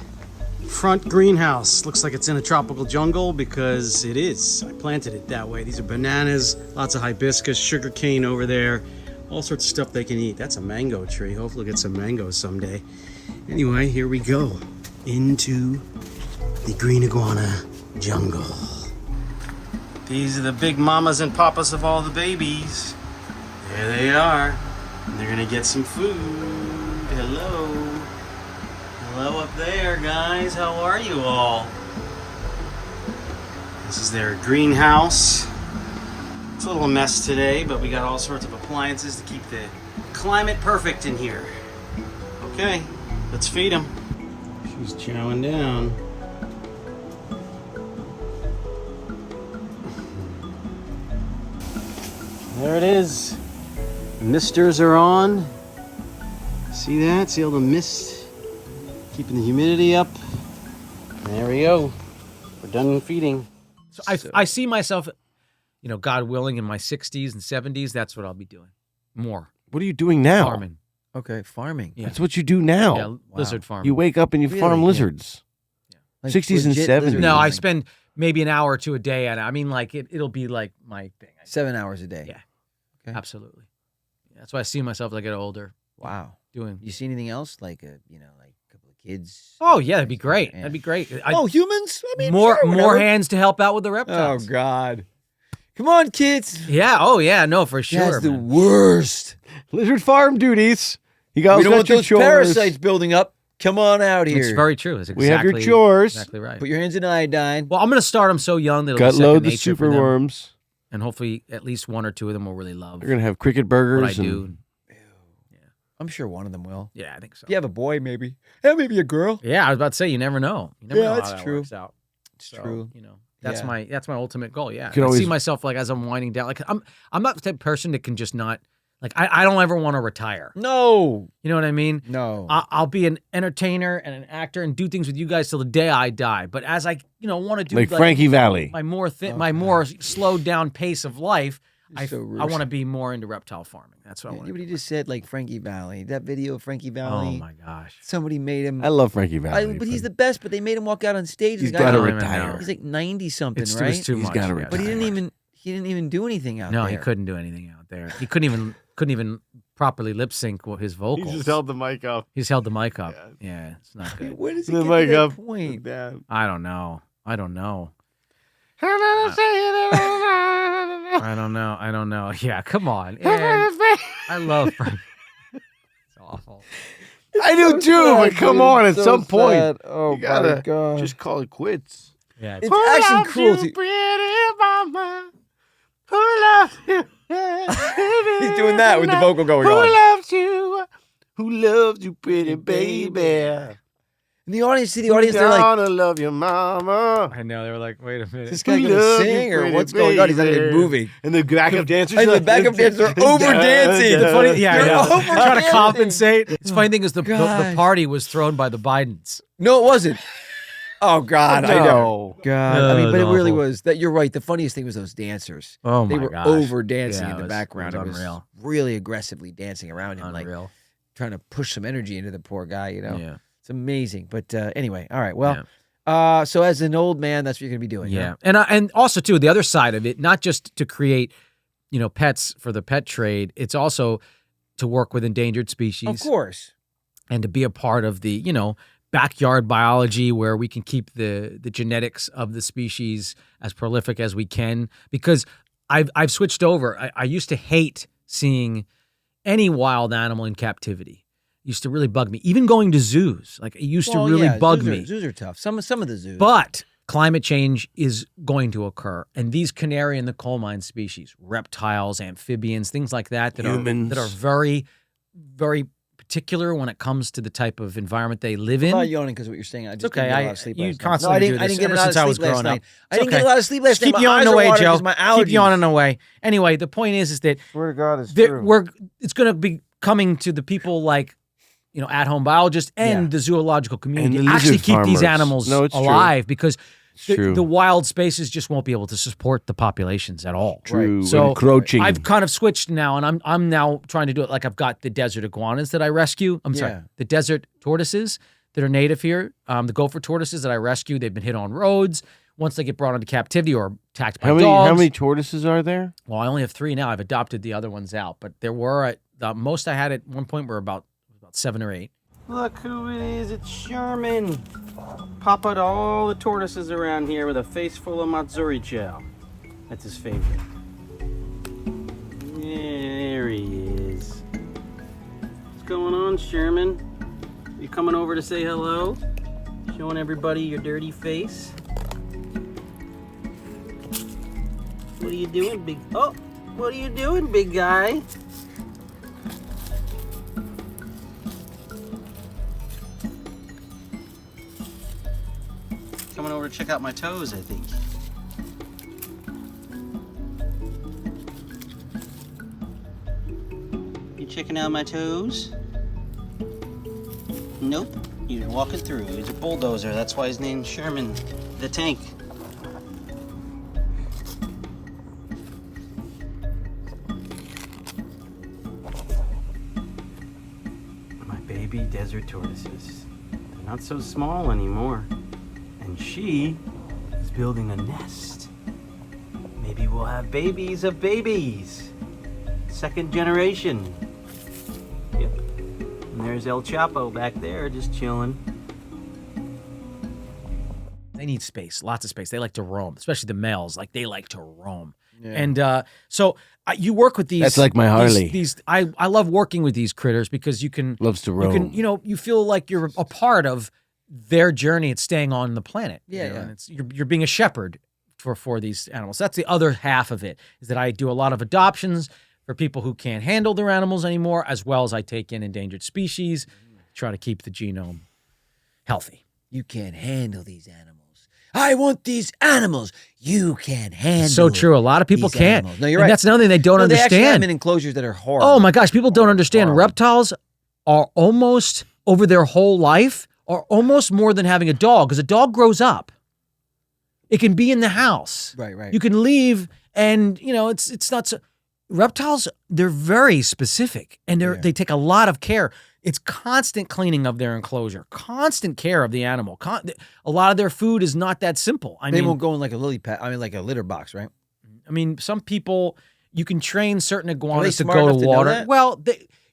front greenhouse. Looks like it's in a tropical jungle because it is. I planted it that way. These are bananas, lots of hibiscus, sugar cane over there, all sorts of stuff they can eat. That's a mango tree. Hopefully we'll get some mangoes someday. Anyway, here we go into the green iguana jungle. These are the big mamas and papas of all the babies. There they are. And they're gonna get some food. Hello. Hello up there, guys. How are you all? This is their greenhouse. It's a little mess today, but we got all sorts of appliances to keep the climate perfect in here. Okay, let's feed them. She's chowing down. There it is. The misters are on. See that? See all the mist? Keeping the humidity up. There we go. We're done feeding. So I see myself, God willing, in my 60s and 70s. That's what I'll be doing. More What are you doing now? farming. Okay, farming. Yeah. That's what you do now. Yeah, lizard farming. You wake up and you Really? farm Yeah. lizards. Like 60s and legit 70s. lizard No, I farming. spend maybe an hour or two a day at it. I mean, like it'll be like my thing. 7 hours a day. Yeah. Okay. Absolutely. Yeah, that's why I see myself as I get older Wow. doing. You see anything else like like a couple of kids? Oh yeah, that'd be great. Yeah. That'd be great. Humans? I mean, more sure, more whatever. hands to help out with the Oh reptiles. God. Come on, kids. Yeah. Oh yeah. No, for sure. That's the man. worst. Lizard farm duties. You We guys don't got want your those chores. parasites building up. Come on out here. It's very true. It's We have your exactly- chores. Exactly right. Put your hands in iodine. Well, I'm going to start them so young that it'll Gut be second load the nature for them, superworms. and hopefully at least one or two of them will really love They're gonna have cricket what burgers. I and do. I'm sure one of them will. Yeah, I think so. If you have a boy, maybe. Yeah, maybe a girl. Yeah, I was about to say you never know. You never Yeah, know that's how that true. works out. It's So, true. That's Yeah. my ultimate goal. Yeah, can I see always- myself like as I'm winding down. Like I'm not the type of person that can just not like I don't ever want to retire. No. You know what I mean? No. I'll be an entertainer and an actor and do things with you guys till the day I die. But as I want to do like Frankie Valley. my more slowed down pace of life, I so rude. want to be more into reptile farming. That's what I want to But do. he just said like Frankie Valley. That video of Frankie Valley. Oh my gosh. Somebody made him. I love Frankie Valley. But he's the best. But they made him walk out on stage. He's The got guy- to don't even retire. know. He's like 90 something, It right? was too He's much. gotta yeah. But he retire. didn't even do anything out No, there. he couldn't do anything out there. He couldn't even properly lip sync his vocals. He just held the mic up. He's held the mic up. Yeah, it's not good. Where does he The get mic to that up. point? I don't know. I don't know. Yeah, come on. And I love Frank. It's awful. I do too, but come on, at some point, Oh you gotta my god. just call it quits. Yeah, It's action cruelty. He's doing that with the vocal going Who on. loves you? Who loves you, pretty baby? And the audience, they're like, Gonna love your mama. I know. They were like, wait a minute. this guy Who gonna loves you, sing or pretty what's going on? He's not even baby? moving. And the backup dancers. And are the like, backup dancers are over dancing. The funny, yeah, You're I know. over Trying to dancing. compensate. It's funny thing is the God. party was thrown by the Bidens. No, it wasn't. Oh God, I know. No. God, No, I mean, it but it was really awful. was. That you're right. The funniest thing was those dancers. Oh They my were gosh. over dancing Yeah, in the it background. was It was unreal. really aggressively dancing around him, like Unreal. trying to push some energy into the poor guy. Yeah. It's amazing. But anyway, all right. Well, so as an old man, that's what you're gonna be doing. Yeah, huh? and also too the other side of it, not just to create, pets for the pet trade. It's also to work with endangered species, Of course. and to be a part of the backyard biology where we can keep the genetics of the species as prolific as we can. Because I've switched over. I used to hate seeing any wild animal in captivity. It used to really bug me. Even going to zoos, like it used to really bug me. Zoos are tough. Some of the zoos. But climate change is going to occur, and these canary in the coal mine species, reptiles, amphibians, things like that, Humans. that are very, very particular when it comes to the type of environment they live I'm in. not yawning because what you're saying. I just okay. didn't get a lot of sleep You last night. constantly I do didn't, I this didn't get ever a lot since of I was sleep last growing up. night. I It's didn't get okay. a lot of sleep last Keep night. My yawning eyes are away, watering Joe. 'cause my allergies. Keep yawning away. Anyway, the point is that Swear to God, it's it's going to be coming to the people like at-home biologists and Yeah. the zoological community And the actually lizard keep these farmers. animals No, it's true. alive because true. the wild spaces just won't be able to support the populations at all. True. So Encroaching. I've kind of switched now, and I'm now trying to do it like I've got the desert iguanas that I rescue. I'm sorry, Yeah. the desert tortoises that are native here, the gopher tortoises that I rescue. They've been hit on roads. Once they get brought into captivity or attacked by dogs. How many tortoises are there? Well, I only have 3 now. I've adopted the other ones out, but there were the most I had at one point were about 7 or 8. Look who it is, it's Sherman. Papa to all the tortoises around here with a face full of Matsuri gel. That's his favorite. There he is. What's going on, Sherman? You coming over to say hello? Showing everybody your dirty face? What are you doing, big... Oh! What are you doing, big guy? Coming over to check out my toes, I think. Checking out my toes? Nope. He's walking through. He's a bulldozer. That's why his name's Sherman, the tank. My baby desert tortoises. They're not so small anymore. And she is building a nest. Maybe we'll have babies of babies. Second generation. Yep. And there's El Chapo back there just chilling. They need space, lots of space. They like to roam, especially the males. Like they like to roam. Yeah. And so you work with these. That's like my Harley. I love working with these critters because you can loves to roam. You feel like you're a part of their journey at staying on the planet. Yeah, And you're being a shepherd for these animals. That's the other half of it. Is that I do a lot of adoptions for people who can't handle their animals anymore, as well as I take in endangered species, try to keep the genome healthy. You can't handle these animals. I want these animals. You can't handle. So true. A lot of people can't. Animals. No, you're right. That's another thing they don't They actually have understand. them in enclosures that are horrible. Oh my gosh, people don't understand. Reptiles are almost over their whole life are almost more than having a dog, because a dog grows up. It can be in the house. Right. You can leave, and it's not so. Reptiles, they're very specific, and they take a lot of care. It's constant cleaning of their enclosure, constant care of the animal. A lot of their food is not that simple. They won't go in like a lily pad. I mean, like a litter box, right? I mean, some people, you can train certain iguanas to smart go enough to to know water. that? Well,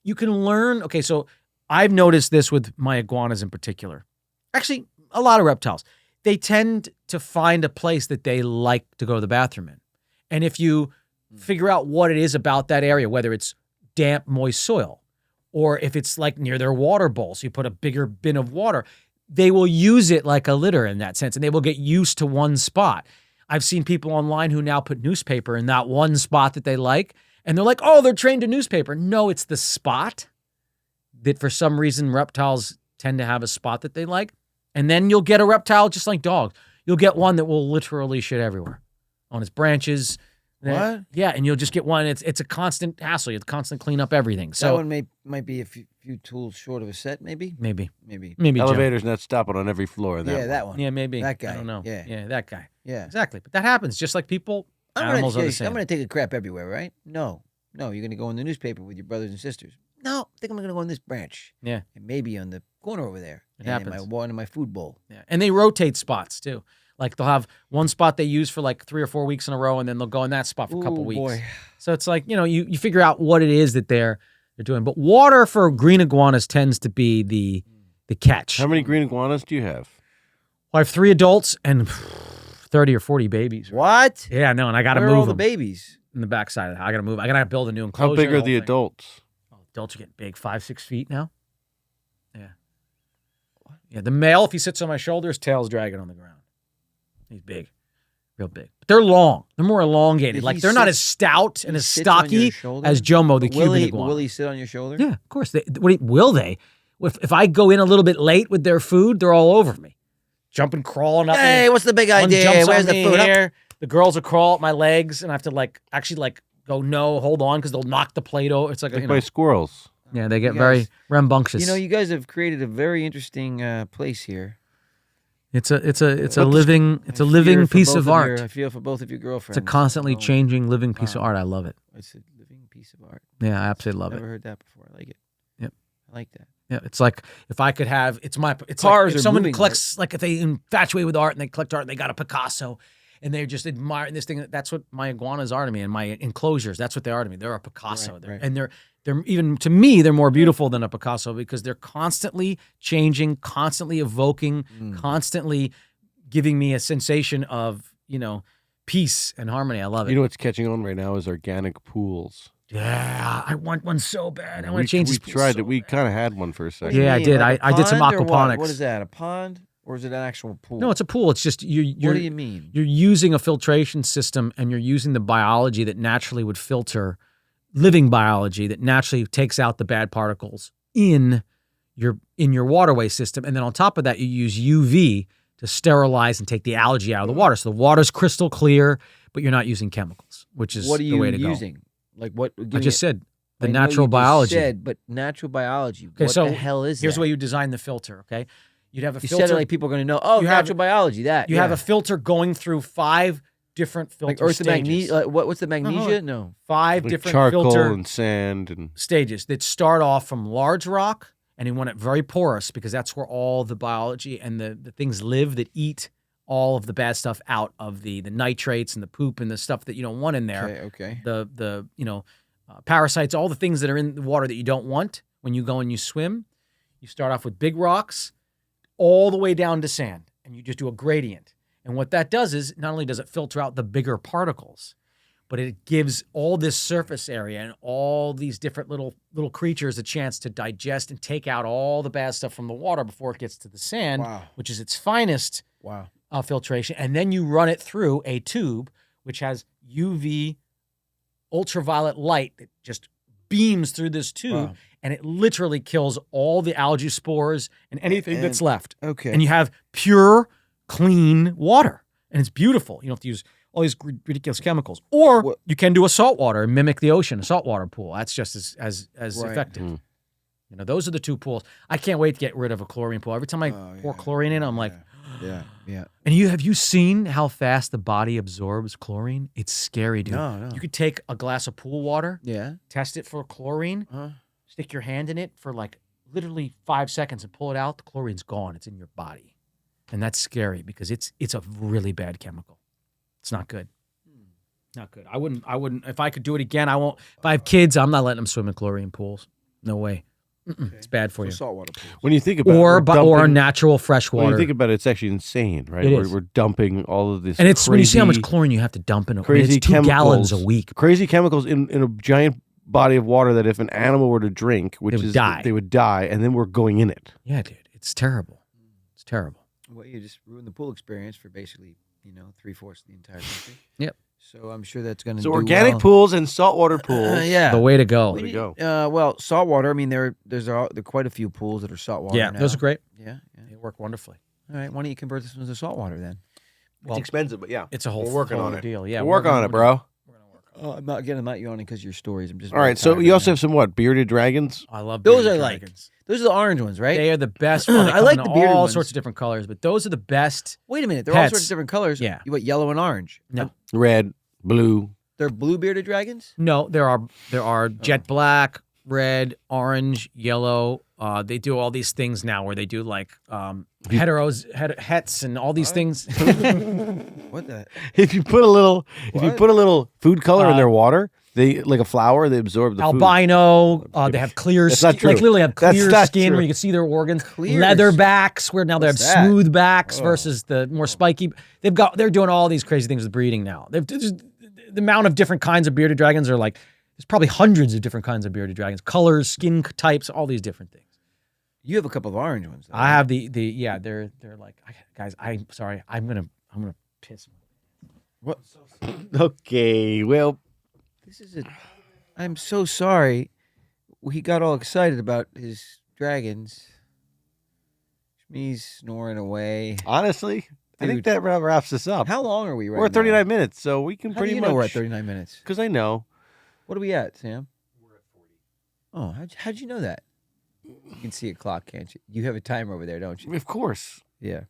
you can learn. Okay, so I've noticed this with my iguanas in particular. Actually, a lot of reptiles. They tend to find a place that they like to go to the bathroom in. And if you figure out what it is about that area, whether it's damp, moist soil, or if it's like near their water bowl, so you put a bigger bin of water, they will use it like a litter in that sense, and they will get used to one spot. I've seen people online who now put newspaper in that one spot that they like, and they're like, oh, they're trained to newspaper. No, it's the spot that for some reason reptiles tend to have a spot that they like. And then you'll get a reptile just like dogs. You'll get one that will literally shit everywhere on its branches. What? Yeah, and you'll just get one. It's a constant hassle. You have to constantly clean up everything. So that one might be a few tools short of a set, maybe. Maybe. Elevator's not stopping on every floor. That one. Yeah, maybe. That guy. I don't know. Yeah, that guy. Yeah, exactly. But that happens. Just like people, animals are the same. I'm gonna take a crap everywhere, right? No, you're gonna go in the newspaper with your brothers and sisters. No, I think I'm gonna go in this branch. Yeah, and maybe on the corner over there. It happens. In my food bowl. Yeah, and they rotate spots too. Like they'll have one spot they use for like 3 or 4 weeks in a row, and then they'll go in that spot for a couple weeks. Boy. So it's like, you figure out what it is that they're doing. But water for green iguanas tends to be the catch. How many green iguanas do you have? Well, I have 3 adults and 30 or 40 babies. What? Yeah, no, and I got to Where move are all the them babies? in the backside of the house. I got to move. I got to build a new enclosure. How big are the thing. adults? Oh, adults are getting big, 5-6 feet now. Yeah. Yeah, the male, if he sits on my shoulder, his tail's dragging on the ground. He's big, real big. But they're long. They're more elongated. Like they're not as stout and as stocky as Jomo, the Cuban iguana. Will he sit on your shoulder? Yeah, of course. Will they? If I go in a little bit late with their food, they're all over me, jumping, crawling up. Hey, what's the big One idea? jumps Where's on the me food? here. The girls will crawl up my legs, and I have to actually go no, hold on, because they'll knock the plate over. It's like by squirrels. Yeah, they get very rambunctious. You guys have created a very interesting place here. It's a living piece of art. I feel for both of your girlfriends. It's a constantly changing living piece of art. I love it. It's a living piece of art. Yeah, I absolutely love it. Never heard that before. I like it. Yep. I like that. Yeah, it's like if I could have, it's Cars like are if someone moving, collects, like if they infatuate with art and they collect art and they got a Picasso and they're just admiring this thing. That's what my iguanas are to me, and my enclosures. That's what they are to me. They're a Picasso, Right. And they're even to me, they're more beautiful than a Picasso because they're constantly changing, constantly evoking, constantly giving me a sensation of peace and harmony. I love it. You know what's catching on right now is organic pools. Yeah, I want one so bad. I want to change We these. tried it. We kind of had one for a second. Yeah, I did. I did some Pond or aquaponics. What is that? A pond or is it an actual pool? No, it's a pool. It's just you're What do you mean? You're using a filtration system, and you're using the biology that naturally would filter, living biology that naturally takes out the bad particles in your waterway system, and then on top of that, you use UV to sterilize and take the algae out of the water. So the water's crystal clear, but you're not using chemicals, which is What are the you way to using? go. Like what? I just said the I know natural you just biology. said, but natural biology. Okay, What so the hell is here's that? the way you design the filter. Okay, you'd have a You filter. said it like people are going to know. Oh, You have- natural biology. That you have a filter going through 5 different filter like earth and stages. magnesia. What's the magnesia? No. 5 Like different charcoal filter and sand and stages that start off from large rock, and you want it very porous because that's where all the biology and the things live that eat all of the bad stuff out of the nitrates and the poop and the stuff that you don't want in there. Okay. The parasites, all the things that are in the water that you don't want when you go and you swim. You start off with big rocks all the way down to sand, and you just do a gradient. And what that does is not only does it filter out the bigger particles, but it gives all this surface area and all these different little creatures a chance to digest and take out all the bad stuff from the water before it gets to the sand, Wow. which is its finest Wow. filtration. And then you run it through a tube which has UV ultraviolet light that just beams through this tube, Wow. and it literally kills all the algae spores and anything that's left. Okay. And you have pure, clean water, and it's beautiful. You don't have to use all these ridiculous chemicals, or What- you can do a saltwater and mimic the ocean, a saltwater pool. That's just as Right. effective. Mm. You know, those are the 2 pools. I can't wait to get rid of a chlorine pool. Every time I pour chlorine in, I'm like, yeah. and have you seen how fast the body absorbs chlorine? It's scary, dude. No. You could take a glass of pool water, Yeah. test it for chlorine, Huh? stick your hand in it for like literally 5 seconds and pull it out. The chlorine's gone. It's in your body. And that's scary because it's a really bad chemical. It's not good. Not good. I wouldn't, if I could do it again, I won't. If I have kids, I'm not letting them swim in chlorine pools. No way. It's bad for you. Saltwater pools. when you think about Or it, we're dumping- natural fresh when water. you think about it, it's actually insane, right? It We're, is. we're dumping all of this, And it's when you see how much crazy- chlorine you have to dump in a crazy it's 2 gallons a chemicals. week. crazy chemicals in a giant body of water that if an animal were to drink, which would is die. they would die, and then we're going in it. Yeah, dude. It's terrible. It's terrible. Well, you just ruined the pool experience for basically, 3/4 of the entire country. Yep. So I'm sure that's going to So do organic well. pooles and saltwater pools. Yeah. The way to go. Way to go. Well, saltwater. I mean, there are quite a few pools that are saltwater. Yeah, now. those are great. Yeah. They work wonderfully. All right. Why don't you convert this one to saltwater then? Well, It's expensive, but yeah, it's a whole we're working whole on it. deal. Yeah, we're working on it, bro. Oh, I'm not yawning because of your stories. I'm just All right, so you also have some what bearded dragons? I love Those bearded I like. dragons. Those are the orange ones, right? They are the best. Well, they I come like in the bearded all ones. sorts of different colors, but those are the best. Wait a minute. They're all Pets. sorts of different colors. Yeah. You what? Yellow and orange. No, Red, blue. They're blue bearded dragons. no, there are jet black, red, orange, yellow. They do all these things now where they do like hets and all these things. What the? If you put a little food color in their water, they like a flower, they absorb the food. Albino. They have clear That's not skin. Like true. literally have That's clear not skin true. where you can see their organs. Clear Leatherbacks, where now they have What's that? smooth backs versus the more spiky. They're doing all these crazy things with breeding now. The amount of different kinds of bearded dragons are like there's probably hundreds of different kinds of bearded dragons, colors, skin types, all these different things. You have a couple of orange ones. Though, I have they're like guys. I'm sorry. I'm gonna piss. What? Okay, well, This is a. I'm so sorry. He got all excited about his dragons. He's snoring away. honestly, I think Dude. that wraps us up. How long are we right We're at now? 39 minutes, so we can How do pretty you much. know we're at 39 minutes? Because I know. What are we at, Sam? We're at 40. Oh, how'd you know that? You can see a clock, can't you? You have a timer over there, don't you? Of course. Yeah.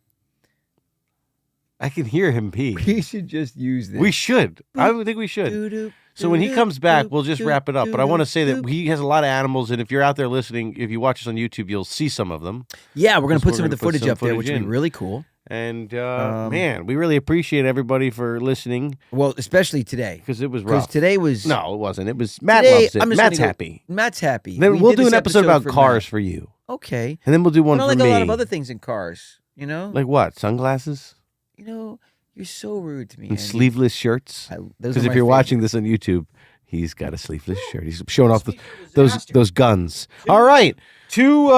I can hear him pee. We should just use this. We should. I would think we should. So when he comes back, we'll just wrap it up. But I want to say that he has a lot of animals, and if you're out there listening, if you watch us on YouTube, you'll see some of them. Yeah, we're gonna Because put we're some of the gonna put footage some up there, footage which would in. be really cool. And man, we really appreciate everybody for listening Well, especially today, because it was because rough. today was No, it wasn't. It was Matt today, loves it. I'm just Matt's gonna go- happy. Matt's happy. Then We we'll did do this an episode about for cars Matt. for you, Okay. and then we'll do one But I for like me. a lot of other things in cars. You know, Like what? Sunglasses you're so rude to me. and Andy. sleeveless shirts. Those Because are if my you're favorite. watching this on YouTube, he's got a sleeveless shirt. He's showing off those guns. All right, Two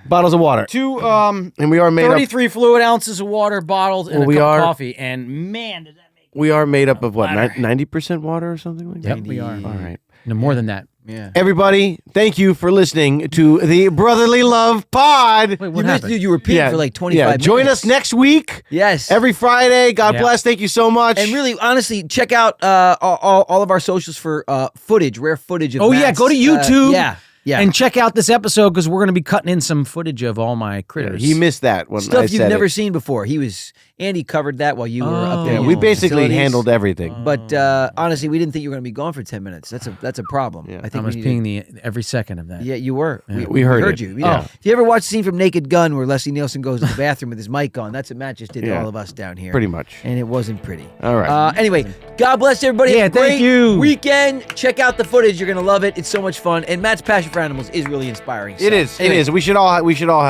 bottles of water, and we are made up. 33 fluid ounces of water bottled and Well, a we cup are- of coffee. And man, does that make We are made up of what, Water. 90% water or something like that. Yep, we are. All right. no more than that. Yeah. Everybody, thank you for listening to the Brotherly Love Pod. Wait, You what missed, happened? dude, you repeated for like 25 minutes. Join us next week. Yes. Every Friday. God Yeah. bless. Thank you so much. And really, honestly, check out all of our socials for rare footage of Oh, yeah, Matt's, go to YouTube. Yeah. And check out this episode because we're going to be cutting in some footage of all my critters. he missed that when I Stuff you've said never it. seen before. Andy covered that while you were up there. Yeah, in we your basically facilities. handled everything. But honestly, we didn't think you were going to be gone for 10 minutes. That's a problem. Yeah. I I think was we peeing every second of that. Yeah, you were. We heard it. you. Yeah. If you ever watch the scene from Naked Gun where Leslie Nielsen goes to the bathroom with his mic on, that's what Matt just did to Yeah. all of us down here. Pretty much. And it wasn't pretty. All right. Anyway, God bless everybody. Yeah, Have a thank great you. weekend. Check out the footage. You're going to love it. It's so much fun. And Matt's passion for animals is really inspiring. It is. It is. We should all have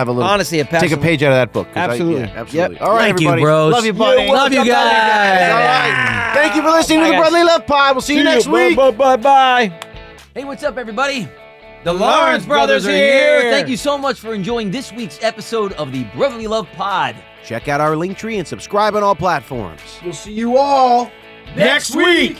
a little. Honestly, take a page out of that book. 'Cause Absolutely. absolutely. Yep. All right, Thank you, everybody. bros. Love you, buddy. Love you guys. All right. Thank you for listening to the Brotherly Love Pod. We'll see you next week. Bye. Hey, what's up, everybody? The Lawrence brothers are here. Thank you so much for enjoying this week's episode of the Brotherly Love Pod. Check out our link tree and subscribe on all platforms. We'll see you all next week.